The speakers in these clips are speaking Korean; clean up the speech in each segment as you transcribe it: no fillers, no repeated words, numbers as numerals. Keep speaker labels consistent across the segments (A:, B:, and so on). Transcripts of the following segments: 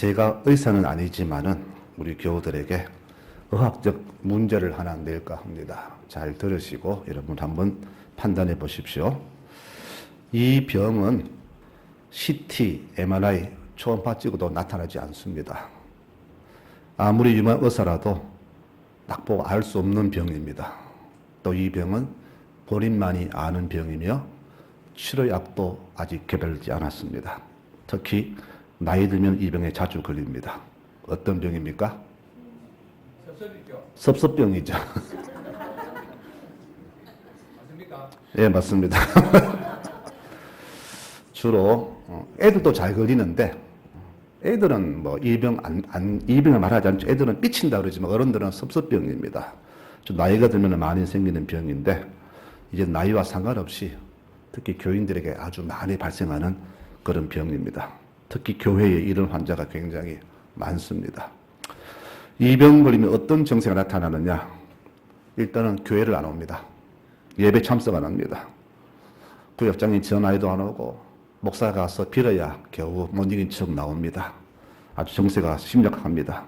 A: 제가 의사는 아니지만은 우리 교우들에게 의학적 문제를 하나 낼까 합니다. 잘 들으시고 여러분 한번 판단해 보십시오. 이 병은 CT, MRI, 초음파 찍어도 나타나지 않습니다. 아무리 유명 의사라도 딱 보고 알 수 없는 병입니다. 또 이 병은 본인만이 아는 병이며 치료약도 아직 개발되지 않았습니다. 특히 나이 들면 이 병에 자주 걸립니다. 어떤 병입니까? 섭섭병이죠.
B: 맞습니까?
A: 예, 맞습니다. 주로 애들도 잘 걸리는데 애들은 뭐 이 병을 말하지 않죠. 애들은 삐친다 그러지만 어른들은 섭섭병입니다. 좀 나이가 들면 많이 생기는 병인데 이제 나이와 상관없이 특히 교인들에게 아주 많이 발생하는 그런 병입니다. 특히 교회에 이런 환자가 굉장히 많습니다. 이 병 걸리면 어떤 증세가 나타나느냐? 일단은 교회를 안 옵니다. 예배 참석 안 합니다. 구역장이 전화해도 안 오고 목사가 가서 빌어야 겨우 못 이긴 척 나옵니다. 아주 증세가 심각합니다.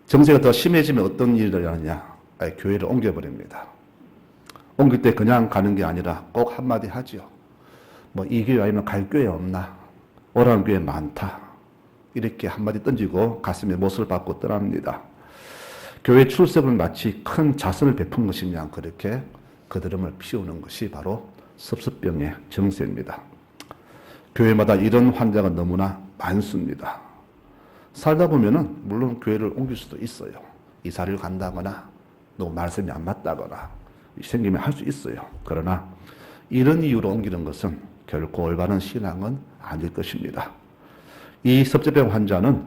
A: 증세가 더 심해지면 어떤 일을 하느냐? 교회를 옮겨버립니다. 옮길 때 그냥 가는 게 아니라 꼭 한마디 하죠. 뭐 이 교회 아니면 갈 교회 없나? 오라는 교회 많다. 이렇게 한마디 던지고 가슴에 못을 박고 떠납니다. 교회 출석은 마치 큰 자선을 베푼 것이냐 그렇게 그드름을 피우는 것이 바로 섭섭병의 증세입니다. 교회마다 이런 환자가 너무나 많습니다. 살다 보면은 물론 교회를 옮길 수도 있어요. 이사를 간다거나 또 말씀이 안 맞다거나 생기면 할 수 있어요. 그러나 이런 이유로 옮기는 것은 결코 올바른 신앙은 아닐 것입니다. 이 섭섭병 환자는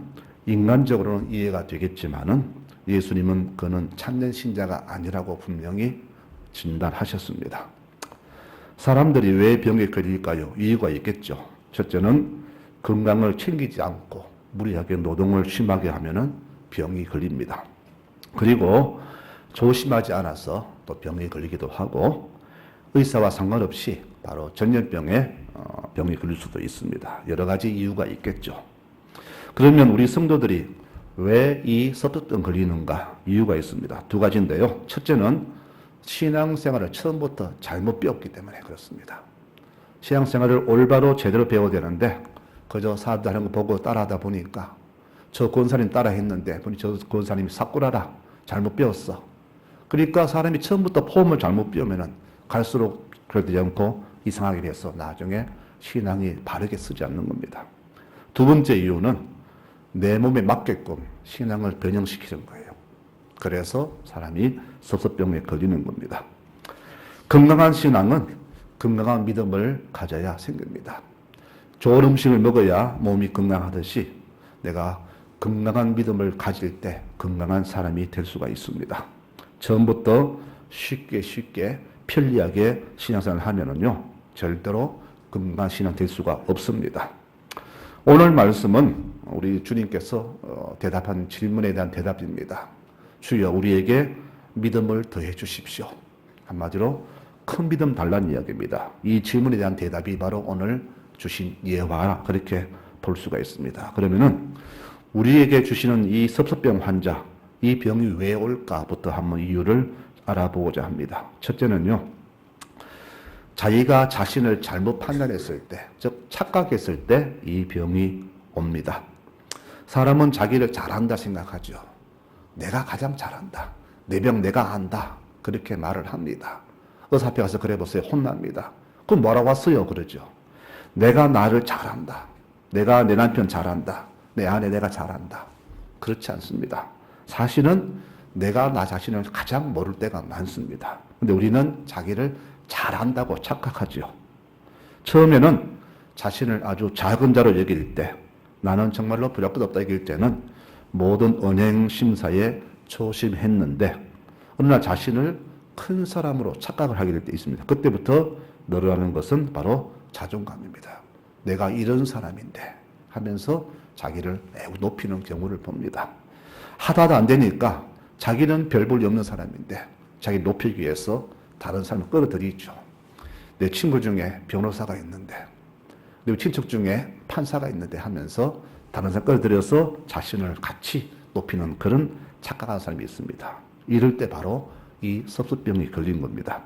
A: 인간적으로는 이해가 되겠지만은 예수님은 그는 참된 신자가 아니라고 분명히 진단하셨습니다. 사람들이 왜 병에 걸릴까요? 이유가 있겠죠. 첫째는 건강을 챙기지 않고 무리하게 노동을 심하게 하면은 병이 걸립니다. 그리고 조심하지 않아서 또 병이 걸리기도 하고 의사와 상관없이 바로 전염병에 병이 걸릴 수도 있습니다. 여러 가지 이유가 있겠죠. 그러면 우리 성도들이 왜 이 섭섭병 걸리는가? 이유가 있습니다. 두 가지인데요. 첫째는 신앙생활을 처음부터 잘못 배웠기 때문에 그렇습니다. 신앙생활을 올바로 제대로 배워야 되는데 그저 사람들 하는 거 보고 따라하다 보니까 저 권사님 따라 했는데 보니 저 권사님이 사꾸라라 잘못 배웠어. 그러니까 사람이 처음부터 폼을 잘못 배우면은 갈수록 그러지 않고 이상하게 돼서 나중에 신앙이 바르게 쓰지 않는 겁니다. 두 번째 이유는 내 몸에 맞게끔 신앙을 변형시키는 거예요. 그래서 사람이 섭섭병에 걸리는 겁니다. 건강한 신앙은 건강한 믿음을 가져야 생깁니다. 좋은 음식을 먹어야 몸이 건강하듯이 내가 건강한 믿음을 가질 때 건강한 사람이 될 수가 있습니다. 처음부터 쉽게 편리하게 신앙생활을 하면은요 절대로 건강한 신앙 될 수가 없습니다. 오늘 말씀은 우리 주님께서 대답한 질문에 대한 대답입니다. 주여 우리에게 믿음을 더해 주십시오. 한마디로 큰 믿음 달라는 이야기입니다. 이 질문에 대한 대답이 바로 오늘 주신 예화 그렇게 볼 수가 있습니다. 그러면은 우리에게 주시는 이 섭섭병 환자 이 병이 왜 올까부터 한번 이유를 알아보고자 합니다. 첫째는요. 자기가 자신을 잘못 판단했을 때, 즉 착각했을 때 이 병이 옵니다. 사람은 자기를 잘한다 생각하죠. 내가 가장 잘한다. 내 병 내가 안다. 그렇게 말을 합니다. 의사 앞에 가서 그래 보세요. 혼납니다. 그럼 뭐라고 왔어요? 그러죠. 내가 나를 잘한다. 내가 내 남편 잘한다. 내 아내 내가 잘한다. 그렇지 않습니다. 사실은 내가 나 자신을 가장 모를 때가 많습니다. 근데 우리는 자기를 잘한다고 착각하죠. 처음에는 자신을 아주 작은 자로 여길 때, 나는 정말로 부적것없다 여길 때는 모든 언행 심사에 조심했는데 어느 날 자신을 큰 사람으로 착각을 하게 될 때 있습니다. 그때부터 늘어나는 것은 바로 자존감입니다. 내가 이런 사람인데 하면서 자기를 매우 높이는 경우를 봅니다. 하다도 안 되니까 자기는 별 볼 일 없는 사람인데 자기를 높이기 위해서 다른 사람을 끌어들이죠. 내 친구 중에 변호사가 있는데 내 친척 중에 판사가 있는데 하면서 다른 사람 끌어들여서 자신을 같이 높이는 그런 착각하는 사람이 있습니다. 이럴 때 바로 이 섭섭병이 걸린 겁니다.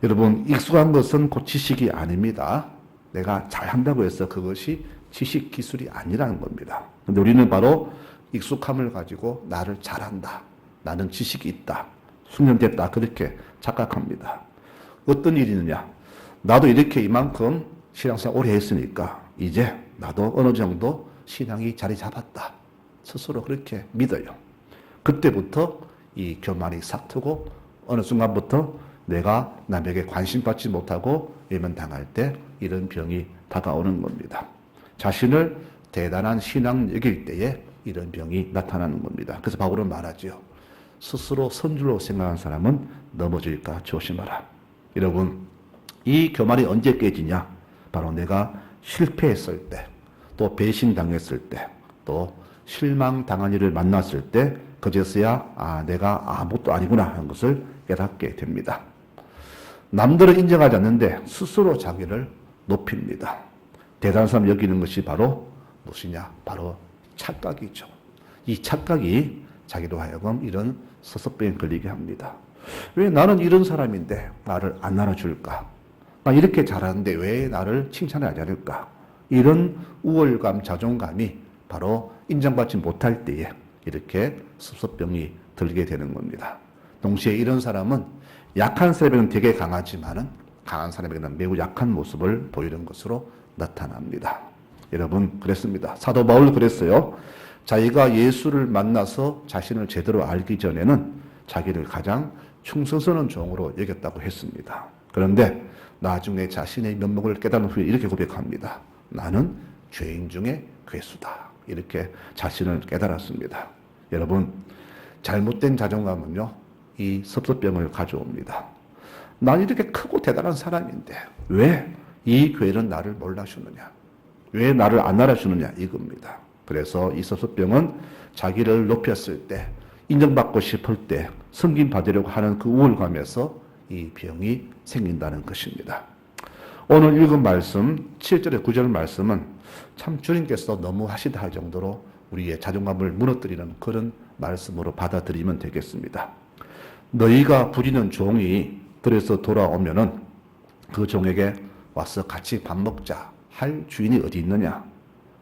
A: 여러분, 익숙한 것은 곧 지식이 아닙니다. 내가 잘한다고 해서 그것이 지식, 기술이 아니라는 겁니다. 근데 우리는 바로 익숙함을 가지고 나를 잘한다, 나는 지식이 있다, 숙련됐다, 그렇게 착각합니다. 어떤 일이 있느냐? 나도 이렇게 이만큼 신앙생활 오래 했으니까 이제 나도 어느 정도 신앙이 자리 잡았다, 스스로 그렇게 믿어요. 그때부터 이 교만이 싹 트고 어느 순간부터 내가 남에게 관심받지 못하고 외면당할 때 이런 병이 다가오는 겁니다. 자신을 대단한 신앙 여길 때에 이런 병이 나타나는 겁니다. 그래서 바울은 말하죠. 스스로 선줄로 생각하는 사람은 넘어질까 조심하라. 여러분, 이 교만이 언제 깨지냐? 바로 내가 실패했을 때, 또 배신당했을 때, 또 실망당한 일을 만났을 때, 그제서야 내가 아무것도 아니구나 하는 것을 깨닫게 됩니다. 남들은 인정하지 않는데 스스로 자기를 높입니다. 대단한 사람 여기는 것이 바로 무엇이냐? 바로 착각이죠. 이 착각이 자기로 하여금 이런 섭섭병에 걸리게 합니다. 왜 나는 이런 사람인데 나를 안 알아줄까? 나 이렇게 잘하는데 왜 나를 칭찬하지 않을까? 이런 우월감, 자존감이 바로 인정받지 못할 때에 이렇게 섭섭병이 들게 되는 겁니다. 동시에 이런 사람은 약한 사람에게는 되게 강하지만은 강한 사람에게는 매우 약한 모습을 보이는 것으로 나타납니다. 여러분, 그랬습니다. 사도 바울도 그랬어요. 자기가 예수를 만나서 자신을 제대로 알기 전에는 자기를 가장 충성스러운 종으로 여겼다고 했습니다. 그런데 나중에 자신의 면목을 깨달은 후에 이렇게 고백합니다. 나는 죄인 중에 괴수다. 이렇게 자신을 깨달았습니다. 여러분, 잘못된 자존감은요, 이 섭섭병을 가져옵니다. 난 이렇게 크고 대단한 사람인데 왜 이 교회는 나를 몰라주느냐? 왜 나를 안 알아주느냐? 이겁니다. 그래서 이 섭섭병은 자기를 높였을 때, 인정받고 싶을 때 승진받으려고 하는 그 우월감에서 이 병이 생긴다는 것입니다. 오늘 읽은 말씀 7절에 9절 말씀은 참 주님께서 너무 하시다 할 정도로 우리의 자존감을 무너뜨리는 그런 말씀으로 받아들이면 되겠습니다. 너희가 부리는 종이 들에서 돌아오면은 그 종에게 와서 같이 밥 먹자 할 주인이 어디 있느냐?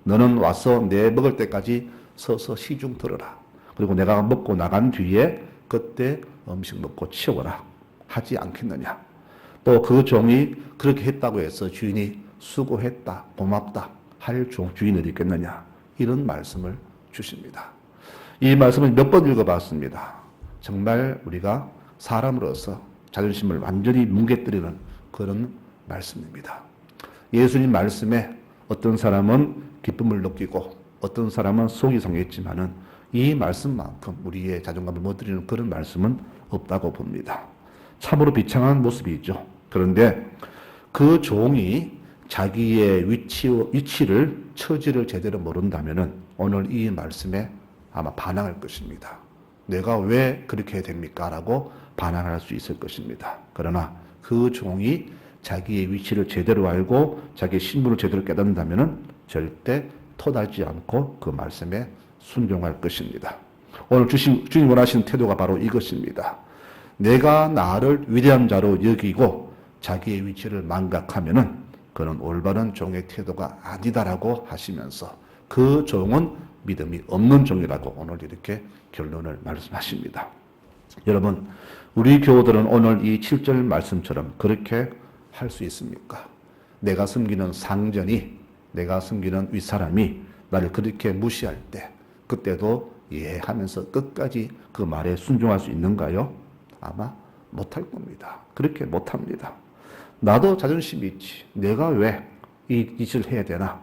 A: 너는 와서 내 먹을 때까지 서서 시중 들어라. 그리고 내가 먹고 나간 뒤에 그때 음식 먹고 치워라 하지 않겠느냐? 또 그 종이 그렇게 했다고 해서 주인이 수고했다, 고맙다 할 주인이 어디 있겠느냐? 이런 말씀을 주십니다. 이 말씀을 몇 번 읽어봤습니다. 정말 우리가 사람으로서 자존심을 완전히 뭉개뜨리는 그런 말씀입니다. 예수님 말씀에 어떤 사람은 기쁨을 느끼고 어떤 사람은 속이 상했지만은 이 말씀만큼 우리의 자존감을 무너뜨리는 그런 말씀은 없다고 봅니다. 참으로 비참한 모습이죠. 그런데 그 종이 자기의 위치를, 처지를 제대로 모른다면은 오늘 이 말씀에 아마 반항할 것입니다. 내가 왜 그렇게 해야 됩니까? 라고 반항할 수 있을 것입니다. 그러나 그 종이 자기의 위치를 제대로 알고 자기의 신분을 제대로 깨닫는다면 절대 토달지 않고 그 말씀에 순종할 것입니다. 오늘 주님 원하시는 태도가 바로 이것입니다. 내가 나를 위대한 자로 여기고 자기의 위치를 망각하면은 그는 올바른 종의 태도가 아니다라고 하시면서 그 종은 믿음이 없는 종이라고 오늘 이렇게 결론을 말씀하십니다. 여러분, 우리 교우들은 오늘 이 7절 말씀처럼 그렇게 할 수 있습니까? 내가 섬기는 상전이, 내가 섬기는 윗사람이 나를 그렇게 무시할 때 그때도 이해하면서 끝까지 그 말에 순종할 수 있는가요? 아마 못할 겁니다. 그렇게 못합니다. 나도 자존심이 있지. 내가 왜 이 짓을 해야 되나?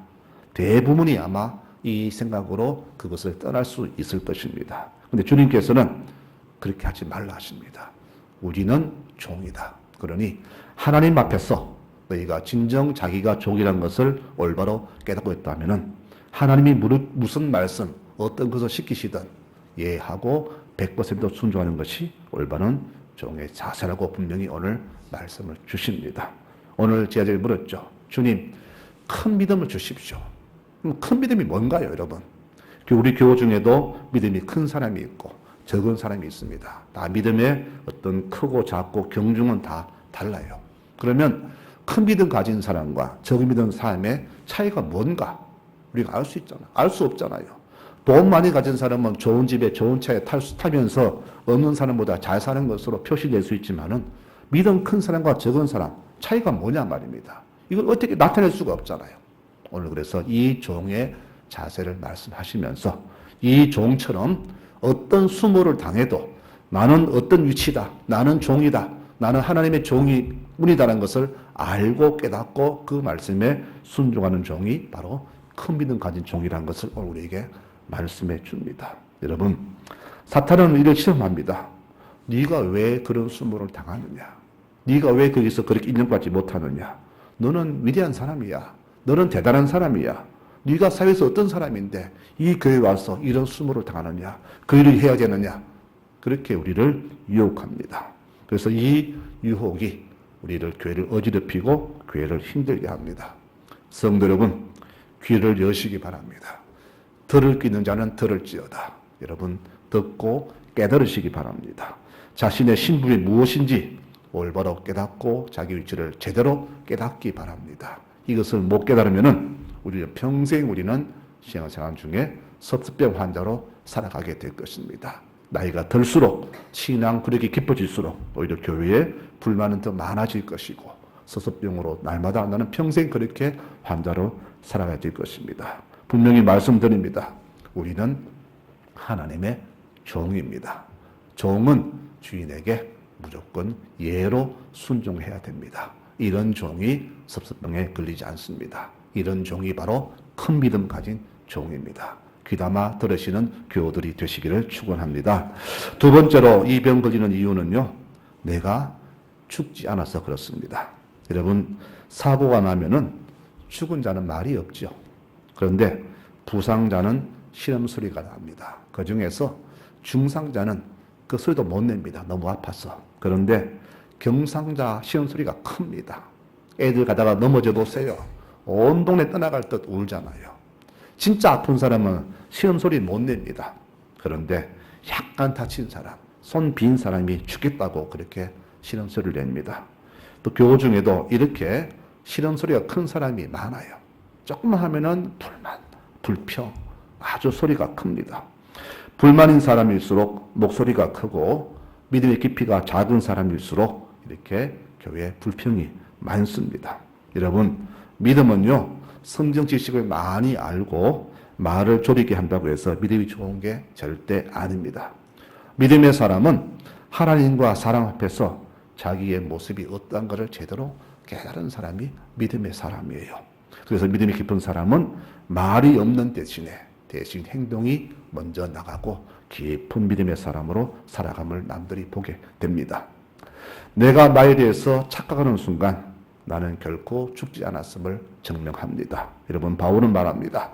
A: 대부분이 아마 이 생각으로 그것을 떠날 수 있을 것입니다. 근데 주님께서는 그렇게 하지 말라 하십니다. 우리는 종이다. 그러니 하나님 앞에서 너희가 진정 자기가 종이라는 것을 올바로 깨닫고 있다면은 하나님이 무슨 말씀, 어떤 것을 시키시든 예하고 100% 순종하는 것이 올바른 종의 자세라고 분명히 오늘 말씀을 주십니다. 오늘 제자들이 물었죠. 주님, 큰 믿음을 주십시오. 그럼 큰 믿음이 뭔가요, 여러분? 우리 교우 중에도 믿음이 큰 사람이 있고 적은 사람이 있습니다. 다 믿음의 어떤 크고 작고 경중은 다 달라요. 그러면 큰 믿음 가진 사람과 적은 믿음 사람의 차이가 뭔가 우리가 알 수 있잖아요. 알 수 없잖아요. 돈 많이 가진 사람은 좋은 집에 좋은 차에 타면서 없는 사람보다 잘 사는 것으로 표시될 수 있지만은 믿음 큰 사람과 적은 사람 차이가 뭐냐 말입니다. 이걸 어떻게 나타낼 수가 없잖아요. 오늘 그래서 이 종의 자세를 말씀하시면서 이 종처럼 어떤 수모를 당해도 나는 어떤 위치다. 나는 종이다. 나는 하나님의 종이뿐이다라는 것을 알고 깨닫고 그 말씀에 순종하는 종이 바로 큰 믿음 가진 종이라는 것을 오늘 우리에게 말씀해 줍니다. 여러분, 사탄은 이를 시험합니다. 네가 왜 그런 수모를 당하느냐? 네가 왜 거기서 그렇게 인정받지 못하느냐? 너는 위대한 사람이야. 너는 대단한 사람이야. 네가 사회에서 어떤 사람인데 이 교회에 와서 이런 수모를 당하느냐? 그 일을 해야 되느냐? 그렇게 우리를 유혹합니다. 그래서 이 유혹이 우리를 교회를 어지럽히고 교회를 힘들게 합니다. 성도 여러분, 귀를 여시기 바랍니다. 들을 귀 있는 자는 들을지어다. 여러분, 듣고 깨달으시기 바랍니다. 자신의 신분이 무엇인지 올바로 깨닫고 자기 위치를 제대로 깨닫기 바랍니다. 이것을 못 깨달으면은 우리는 평생 우리는 신앙생활 중에 섭습병 환자로 살아가게 될 것입니다. 나이가 들수록 신앙 그렇게 깊어질수록 오히려 교회에 불만은 더 많아질 것이고 섭습병으로 날마다 나는 평생 그렇게 환자로 살아가야 될 것입니다. 분명히 말씀드립니다. 우리는 하나님의 종입니다. 종은 주인에게 무조건 예로 순종해야 됩니다. 이런 종이 섭섭병에 걸리지 않습니다. 이런 종이 바로 큰 믿음 가진 종입니다. 귀담아 들으시는 교우들이 되시기를 축원합니다. 두 번째로 이 병 걸리는 이유는요, 내가 죽지 않아서 그렇습니다. 여러분, 사고가 나면은 죽은 자는 말이 없죠. 그런데 부상자는 시름 소리가 납니다. 그 중에서 중상자는 그 소리도 못 냅니다. 너무 아파서. 그런데 경상자 시름 소리가 큽니다. 애들 가다가 넘어져 보세요. 온 동네 떠나갈 듯 울잖아요. 진짜 아픈 사람은 시름 소리 못 냅니다. 그런데 약간 다친 사람, 손 빈 사람이 죽겠다고 그렇게 시름 소리를 냅니다. 또 교우 중에도 이렇게 시름 소리가 큰 사람이 많아요. 조금만 하면은 불만, 불평, 아주 소리가 큽니다. 불만인 사람일수록 목소리가 크고 믿음의 깊이가 작은 사람일수록 이렇게 교회에 불평이 많습니다. 여러분, 믿음은요, 성경 지식을 많이 알고 말을 조리게 한다고 해서 믿음이 좋은 게 절대 아닙니다. 믿음의 사람은 하나님과 사람 앞에서 자기의 모습이 어떠한가를 제대로 깨달은 사람이 믿음의 사람이에요. 그래서 믿음이 깊은 사람은 말이 없는 대신 행동이 먼저 나가고 깊은 믿음의 사람으로 살아감을 남들이 보게 됩니다. 내가 나에 대해서 착각하는 순간 나는 결코 죽지 않았음을 증명합니다. 여러분, 바울은 말합니다.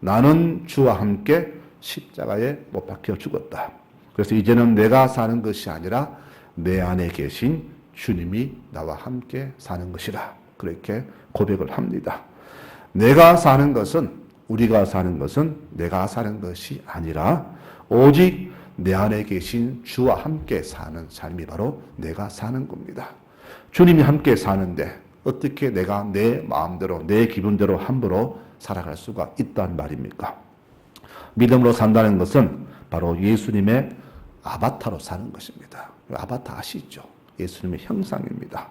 A: 나는 주와 함께 십자가에 못 박혀 죽었다. 그래서 이제는 내가 사는 것이 아니라 내 안에 계신 주님이 나와 함께 사는 것이라. 그렇게 고백을 합니다. 내가 사는 것은, 우리가 사는 것은 내가 사는 것이 아니라 오직 내 안에 계신 주와 함께 사는 삶이 바로 내가 사는 겁니다. 주님이 함께 사는데 어떻게 내가 내 마음대로, 내 기분대로 함부로 살아갈 수가 있단 말입니까? 믿음으로 산다는 것은 바로 예수님의 아바타로 사는 것입니다. 아바타 아시죠? 예수님의 형상입니다.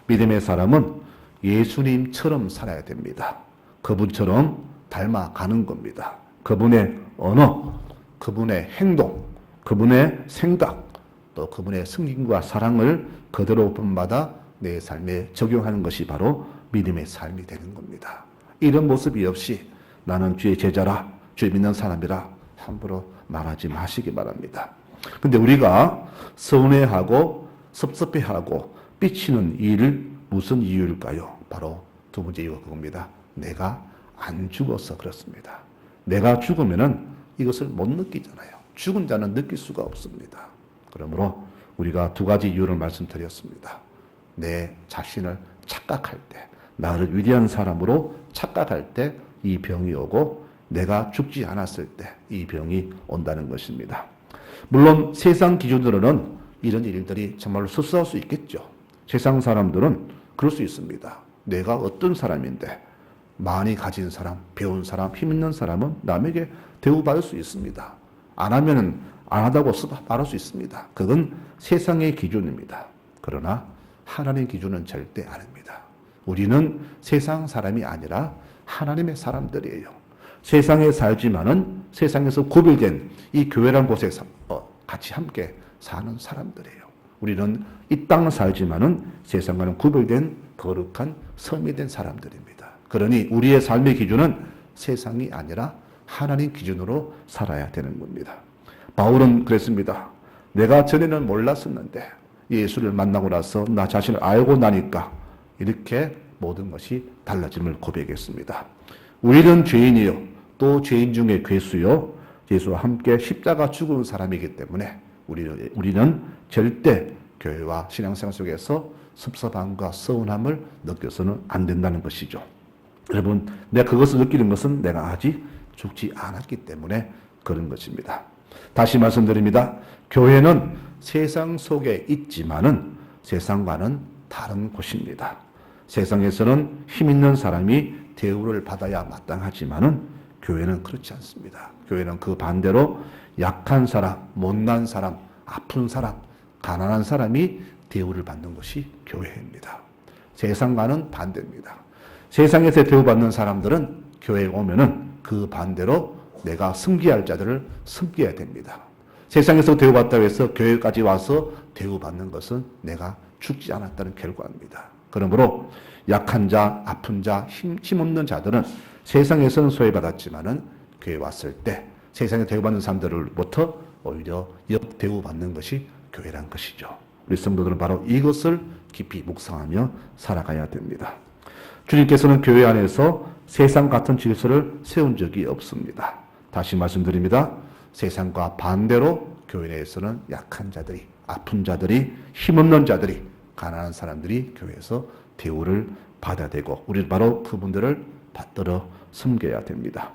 A: 믿음의 사람은 예수님처럼 살아야 됩니다. 그분처럼 닮아가는 겁니다. 그분의 언어, 그분의 행동, 그분의 생각, 또 그분의 승진과 사랑을 그대로 본받아 내 삶에 적용하는 것이 바로 믿음의 삶이 되는 겁니다. 이런 모습이 없이 나는 주의 제자라, 주의 믿는 사람이라 함부로 말하지 마시기 바랍니다. 근데 우리가 서운해하고 섭섭해하고 삐치는 일 무슨 이유일까요? 바로 두 번째 이유가 그겁니다. 내가 안 죽어서 그렇습니다. 내가 죽으면은 이것을 못 느끼잖아요. 죽은 자는 느낄 수가 없습니다. 그러므로 우리가 두 가지 이유를 말씀드렸습니다. 내 자신을 착각할 때, 나를 위대한 사람으로 착각할 때 이 병이 오고 내가 죽지 않았을 때 이 병이 온다는 것입니다. 물론 세상 기준으로는 이런 일들이 정말로 섭섭할 수 있겠죠. 세상 사람들은 그럴 수 있습니다. 내가 어떤 사람인데 많이 가진 사람, 배운 사람, 힘 있는 사람은 남에게 대우받을 수 있습니다. 안 하면은 안 하다고 말할 수 있습니다. 그건 세상의 기준입니다. 그러나 하나님의 기준은 절대 아닙니다. 우리는 세상 사람이 아니라 하나님의 사람들이에요. 세상에 살지만은 세상에서 구별된 이 교회라는 곳에 같이 함께 사는 사람들이에요. 우리는 이 땅 살지만은 세상과는 구별된 거룩한 섬이 된 사람들입니다. 그러니 우리의 삶의 기준은 세상이 아니라 하나님 기준으로 살아야 되는 겁니다. 바울은 그랬습니다. 내가 전에는 몰랐었는데 예수를 만나고 나서 나 자신을 알고 나니까 이렇게 모든 것이 달라짐을 고백했습니다. 우리는 죄인이요 또 죄인 중에 괴수요 예수와 함께 십자가 죽은 사람이기 때문에 우리는 절대 교회와 신앙생활 속에서 섭섭함과 서운함을 느껴서는 안 된다는 것이죠. 여러분, 내가 그것을 느끼는 것은 내가 아직 죽지 않았기 때문에 그런 것입니다. 다시 말씀드립니다. 교회는 세상 속에 있지만은 세상과는 다른 곳입니다. 세상에서는 힘 있는 사람이 대우를 받아야 마땅하지만은 교회는 그렇지 않습니다. 교회는 그 반대로 약한 사람, 못난 사람, 아픈 사람, 가난한 사람이 대우를 받는 것이 교회입니다. 세상과는 반대입니다. 세상에서 대우받는 사람들은 교회에 오면은 그 반대로 내가 섬겨야 자들을 섬겨야 됩니다. 세상에서 대우받다고 해서 교회까지 와서 대우받는 것은 내가 죽지 않았다는 결과입니다. 그러므로 약한 자, 아픈 자, 힘없는 자들은 세상에서는 소외받았지만은 교회에 왔을 때 세상에 대우받는 사람들로부터 오히려 역대우받는 것이 교회란 것이죠. 우리 성도들은 바로 이것을 깊이 묵상하며 살아가야 됩니다. 주님께서는 교회 안에서 세상 같은 질서를 세운 적이 없습니다. 다시 말씀드립니다. 세상과 반대로 교회 내에서는 약한 자들이, 아픈 자들이, 힘없는 자들이, 가난한 사람들이 교회에서 대우를 받아야 되고 우리는 바로 그분들을 받들어 섬겨야 됩니다.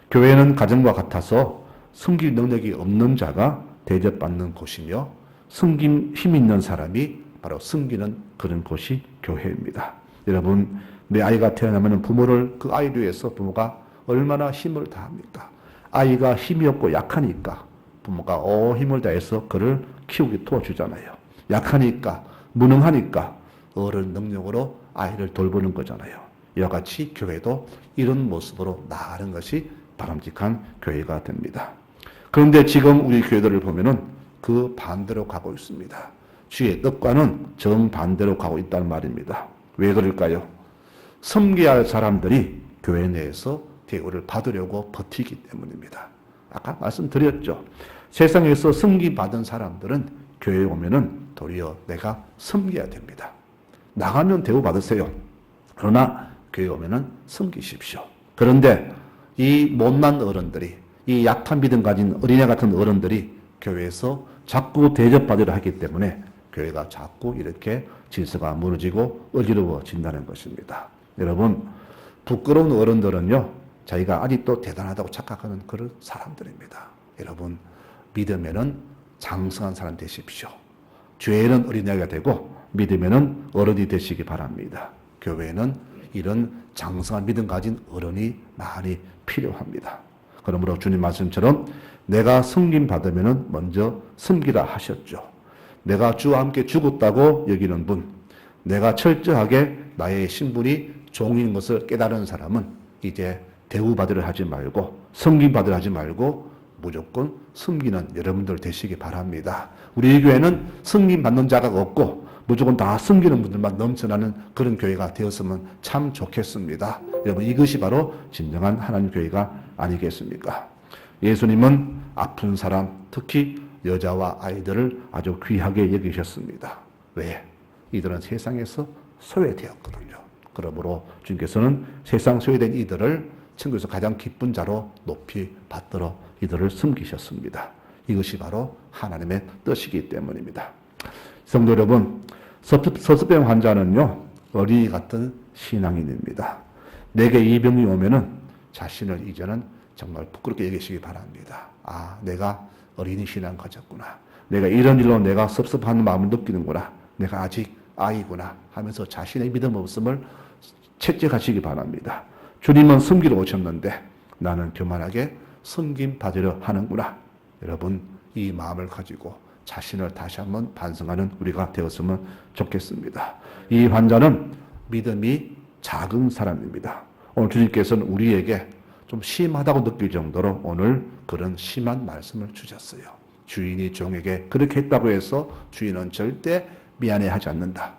A: 교회는 가정과 같아서 섬길 능력이 없는 자가 대접받는 곳이며 섬김 힘 있는 사람이 바로 섬기는 그런 곳이 교회입니다. 여러분, 내 아이가 태어나면 부모를 그 아이를 위해서 부모가 얼마나 힘을 다합니까? 아이가 힘이 없고 약하니까 부모가 힘을 다해서 그를 키우기 도와주잖아요. 약하니까 무능하니까 어른 능력으로 아이를 돌보는 거잖아요. 이와 같이 교회도 이런 모습으로 나아가는 것이 바람직한 교회가 됩니다. 그런데 지금 우리 교회들을 보면은 그 반대로 가고 있습니다. 주의 뜻과는 정반대로 가고 있다는 말입니다. 왜 그럴까요? 섬겨야 할 사람들이 교회 내에서 대우를 받으려고 버티기 때문입니다. 아까 말씀드렸죠. 세상에서 섬김받은 사람들은 교회에 오면은 도리어 내가 섬겨야 됩니다. 나가면 대우받으세요. 그러나 교회에 오면은 섬기십시오. 그런데 이 못난 어른들이, 이 약한 믿음 가진 어린애 같은 어른들이 교회에서 자꾸 대접받으려 하기 때문에 교회가 자꾸 이렇게 질서가 무너지고 어지러워진다는 것입니다. 여러분, 부끄러운 어른들은요, 자기가 아직도 대단하다고 착각하는 그런 사람들입니다. 여러분, 믿음에는 장성한 사람 되십시오. 죄에는 어린아이가 되고 믿음에는 어른이 되시기 바랍니다. 교회에는 이런 장성한 믿음 가진 어른이 많이 필요합니다. 그러므로 주님 말씀처럼 내가 섬김 받으면 먼저 섬기라 하셨죠. 내가 주와 함께 죽었다고 여기는 분, 내가 철저하게 나의 신분이 종인 것을 깨달은 사람은 이제 대우받으려 하지 말고 섬김 받으려 하지 말고 무조건 섬기는 여러분들 되시기 바랍니다. 우리 교회는 섬김 받는 자가 없고 무조건 다 섬기는 분들만 넘쳐나는 그런 교회가 되었으면 참 좋겠습니다. 여러분, 이것이 바로 진정한 하나님 교회가 아니겠습니까? 예수님은 아픈 사람, 특히 여자와 아이들을 아주 귀하게 여기셨습니다. 왜? 이들은 세상에서 소외되었거든요. 그러므로 주님께서는 세상 소외된 이들을 천국에서 가장 기쁜 자로 높이 받들어 이들을 섬기셨습니다. 이것이 바로 하나님의 뜻이기 때문입니다. 성도 여러분, 서습병 환자는요, 어린이 같은 신앙인입니다. 내게 이 병이 오면은 자신을 이제는 정말 부끄럽게 여기시기 바랍니다. 아, 내가 어린이 신앙 가졌구나. 내가 이런 일로 내가 섭섭한 마음을 느끼는구나. 내가 아직 아이구나 하면서 자신의 믿음 없음을 채찍하시기 바랍니다. 주님은 섬기러 오셨는데 나는 교만하게 섬김 받으려 하는구나. 여러분, 이 마음을 가지고 자신을 다시 한번 반성하는 우리가 되었으면 좋겠습니다. 이 환자는 믿음이 작은 사람입니다. 오늘 주님께서는 우리에게 좀 심하다고 느낄 정도로 오늘 그런 심한 말씀을 주셨어요. 주인이 종에게 그렇게 했다고 해서 주인은 절대 미안해하지 않는다.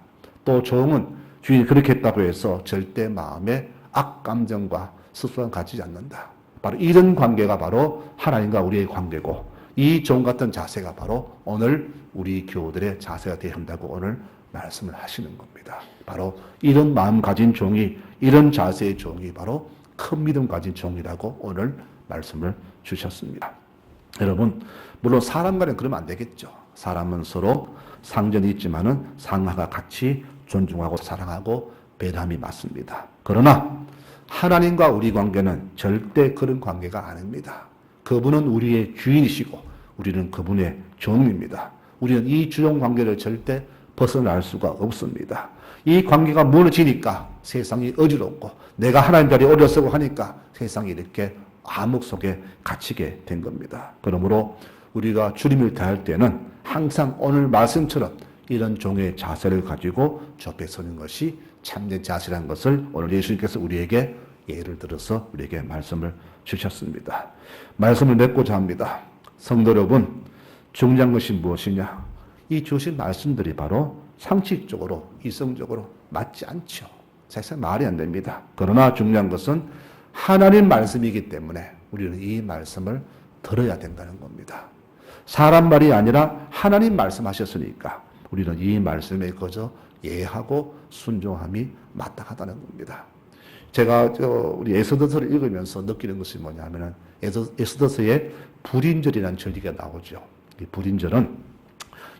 A: 또 종은 주인이 그렇게 했다고 해서 절대 마음에 악감정과 습성을 가지지 않는다. 바로 이런 관계가 바로 하나님과 우리의 관계고, 이 종 같은 자세가 바로 오늘 우리 교우들의 자세가 되어야 한다고 오늘 말씀을 하시는 겁니다. 바로 이런 마음 가진 종이, 이런 자세의 종이 바로 큰 믿음 가진 종이라고 오늘 말씀을 주셨습니다. 여러분, 물론 사람 간에 그러면 안 되겠죠. 사람은 서로 상전이 있지만은 상하가 같이 존중하고 사랑하고 배려함이 맞습니다. 그러나 하나님과 우리 관계는 절대 그런 관계가 아닙니다. 그분은 우리의 주인이시고 우리는 그분의 종입니다. 우리는 이 주종 관계를 절대 벗어날 수가 없습니다. 이 관계가 무너지니까 세상이 어지럽고 내가 하나님 자리에 어려서고 하니까 세상이 이렇게 암흑 속에 갇히게 된 겁니다. 그러므로 우리가 주님을 대할 때는 항상 오늘 말씀처럼 이런 종의 자세를 가지고 주 앞에 서는 것이 참된 자세라는 것을 오늘 예수님께서 우리에게 예를 들어서 우리에게 말씀을 주셨습니다. 말씀을 맺고자 합니다. 성도 여러분, 중요한 것이 무엇이냐? 이 주신 말씀들이 바로 상식적으로, 이성적으로 맞지 않죠. 사실상 말이 안 됩니다. 그러나 중요한 것은 하나님 말씀이기 때문에 우리는 이 말씀을 들어야 된다는 겁니다. 사람 말이 아니라 하나님 말씀하셨으니까 우리는 이 말씀에 거저 예하고 순종함이 마땅하다는 겁니다. 제가 우리 에스더서를 읽으면서 느끼는 것이 뭐냐면은 에스더서에 불임절이라는 절기가 나오죠. 이 불임절은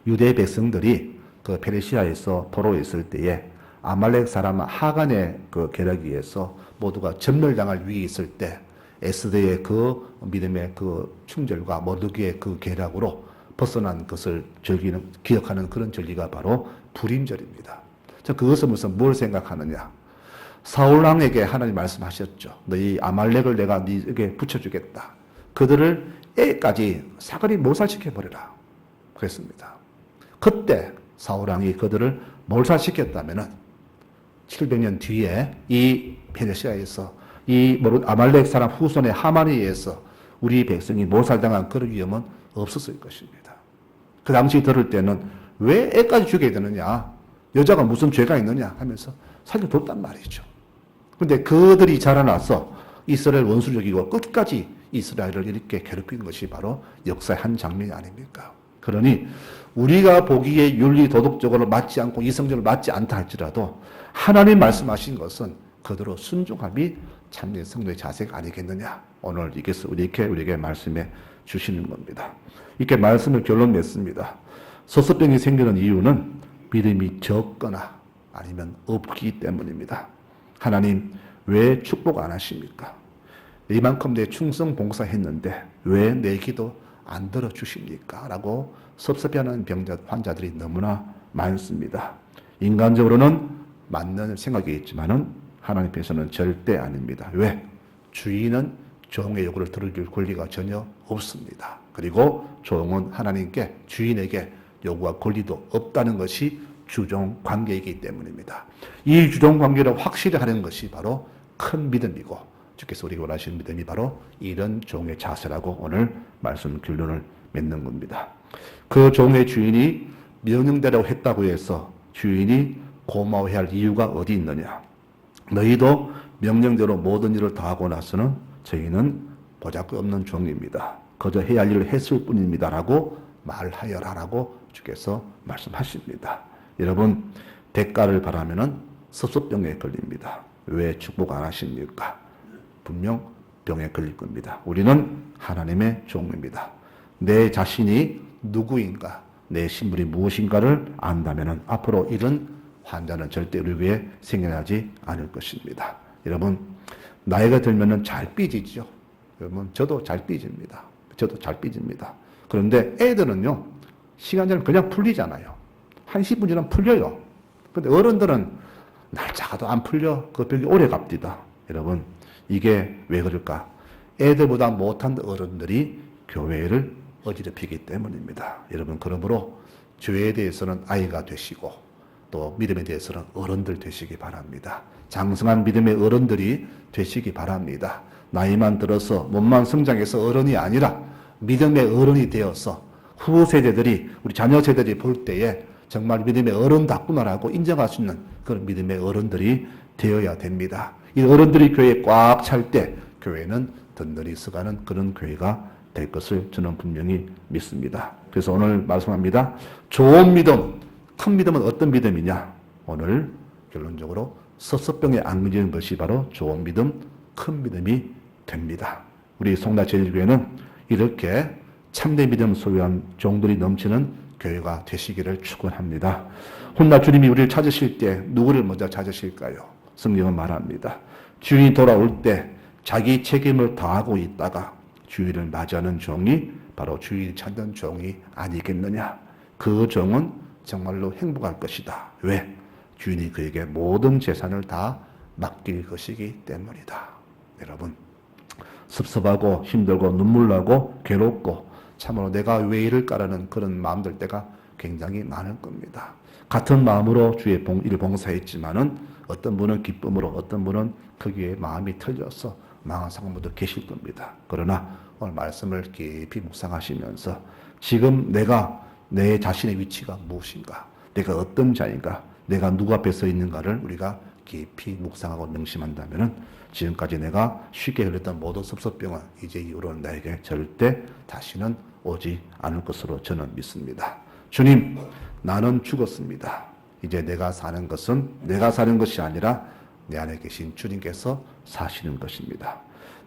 A: 유대 백성들이 그 페르시아에서 포로에 있을 때에 아말렉 사람 하간의 그 계략에 의해서 모두가 전멸당할 위기에 있을 때 에스더의 그 믿음의 그 충절과 모르기의 그 계략으로 벗어난 것을 기억하는 그런 절기가 바로 불임절입니다. 저 그것을 무슨 뭘 생각하느냐? 사울왕에게 하나님 말씀하셨죠. 너희 아말렉을 내가 네게 붙여주겠다. 그들을 애까지 사거리 몰살시켜버리라. 그랬습니다. 그때 사울왕이 그들을 몰살시켰다면 700년 뒤에 이 페르시아에서 이 아말렉 사람 후손의 하만에 의해서 우리 백성이 몰살당한 그런 위험은 없었을 것입니다. 그 당시 들을 때는 왜 애까지 죽여야 되느냐? 여자가 무슨 죄가 있느냐? 하면서 살려뒀단 말이죠. 그런데 그들이 자라나서 이스라엘 원수를 여기고 끝까지 이스라엘을 이렇게 괴롭힌 것이 바로 역사의 한 장면이 아닙니까? 그러니 우리가 보기에 윤리 도덕적으로 맞지 않고 이성적으로 맞지 않다 할지라도 하나님 말씀하신 것은 그대로 순종함이 참된 성도의 자세가 아니겠느냐. 오늘 이것을 우리에게 말씀해 주시는 겁니다. 이렇게 말씀을 결론 냈습니다. 소수병이 생기는 이유는 믿음이 적거나 아니면 없기 때문입니다. 하나님 왜 축복 안 하십니까? 이만큼 내 충성 봉사했는데 왜 내 기도 안 들어주십니까? 라고 섭섭해하는 환자들이 너무나 많습니다. 인간적으로는 맞는 생각이겠지만은 하나님께서는 절대 아닙니다. 왜? 주인은 종의 요구를 들을 권리가 전혀 없습니다. 그리고 종은 하나님께, 주인에게 요구할 권리도 없다는 것이 주종 관계이기 때문입니다. 이 주종 관계를 확실히 하는 것이 바로 큰 믿음이고, 주께서 우리가 원하시는 믿음이 바로 이런 종의 자세라고 오늘 말씀 결론을 맺는 겁니다. 그 종의 주인이 명령대로 했다고 해서 주인이 고마워해야 할 이유가 어디 있느냐? 너희도 명령대로 모든 일을 다 하고 나서는 저희는 보잘것없는 종입니다. 그저 해야 할 일을 했을 뿐입니다. 라고 말하여라라고 주께서 말씀하십니다. 여러분, 대가를 바라면은 섭섭병에 걸립니다. 왜 축복 안 하십니까? 분명 병에 걸릴 겁니다. 우리는 하나님의 종입니다. 내 자신이 누구인가, 내 신분이 무엇인가를 안다면은 앞으로 이런 환자는 절대 우리 위에 생겨나지 않을 것입니다. 여러분, 나이가 들면은 잘 삐지죠. 여러분, 저도 잘 삐집니다. 저도 잘 삐집니다. 그런데 애들은요, 시간 지나면 그냥 풀리잖아요. 한 10분 지나면 풀려요. 근데 어른들은 날짜가도 안 풀려. 그 벽이 오래 갑니다. 여러분, 이게 왜 그럴까? 애들보다 못한 어른들이 교회를 어지럽히기 때문입니다. 여러분, 그러므로 교회에 대해서는 아이가 되시고 또 믿음에 대해서는 어른들 되시기 바랍니다. 장성한 믿음의 어른들이 되시기 바랍니다. 나이만 들어서 몸만 성장해서 어른이 아니라 믿음의 어른이 되어서 후보 세대들이, 우리 자녀 세대들이 볼 때에 정말 믿음의 어른답구나라고 인정할 수 있는 그런 믿음의 어른들이 되어야 됩니다. 이 어른들이 교회에 꽉 찰 때 교회는 든든히 서가는 그런 교회가 될 것을 저는 분명히 믿습니다. 그래서 오늘 말씀합니다. 좋은 믿음, 큰 믿음은 어떤 믿음이냐? 오늘 결론적으로 섭섭병에 안 걸리는 것이 바로 좋은 믿음, 큰 믿음이 됩니다. 우리 송라제일교회는 이렇게 참된 믿음 소유한 종들이 넘치는 교회가 되시기를 축원합니다. 훗날 주님이 우리를 찾으실 때 누구를 먼저 찾으실까요? 성경은 말합니다. 주인이 돌아올 때 자기 책임을 다하고 있다가 주인을 맞이하는 종이 바로 주인을 찾는 종이 아니겠느냐. 그 종은 정말로 행복할 것이다. 왜? 주인이 그에게 모든 재산을 다 맡길 것이기 때문이다. 여러분, 섭섭하고 힘들고 눈물 나고 괴롭고 참으로 내가 왜 이럴까라는 그런 마음 들 때가 굉장히 많을 겁니다. 같은 마음으로 주의 일을 봉사했지만은 어떤 분은 기쁨으로, 어떤 분은 거기에 마음이 틀려서 망한 사람들도 계실 겁니다. 그러나 오늘 말씀을 깊이 묵상하시면서 지금 내가 내 자신의 위치가 무엇인가, 내가 어떤 자인가, 내가 누구 앞에 서 있는가를 우리가 깊이 묵상하고 명심한다면은 지금까지 내가 쉽게 흘렸던 모든 섭섭병은 이제 이후로는 나에게 절대 다시는 오지 않을 것으로 저는 믿습니다. 주님, 나는 죽었습니다. 이제 내가 사는 것은 내가 사는 것이 아니라 내 안에 계신 주님께서 사시는 것입니다.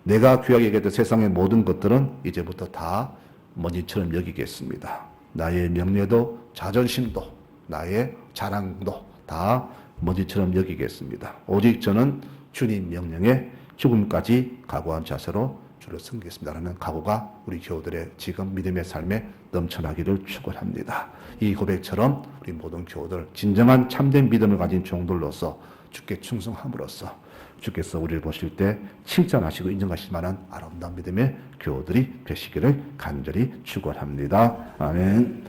A: 내가 귀하게 여겼던 세상의 모든 것들은 이제부터 다 먼지처럼 여기겠습니다. 나의 명예도 자존심도 나의 자랑도 다 먼지처럼 여기겠습니다. 오직 저는 주님 명령에 죽음까지 각오한 자세로 주를 섬기겠습니다라는 각오가 우리 교우들의 지금 믿음의 삶에 넘쳐나기를 축원합니다. 이 고백처럼 우리 모든 교우들 진정한 참된 믿음을 가진 종들로서 주께 충성함으로써 주께서 우리를 보실 때 칭찬하시고 인정하실 만한 아름다운 믿음의 교우들이 되시기를 간절히 축원합니다. 아멘.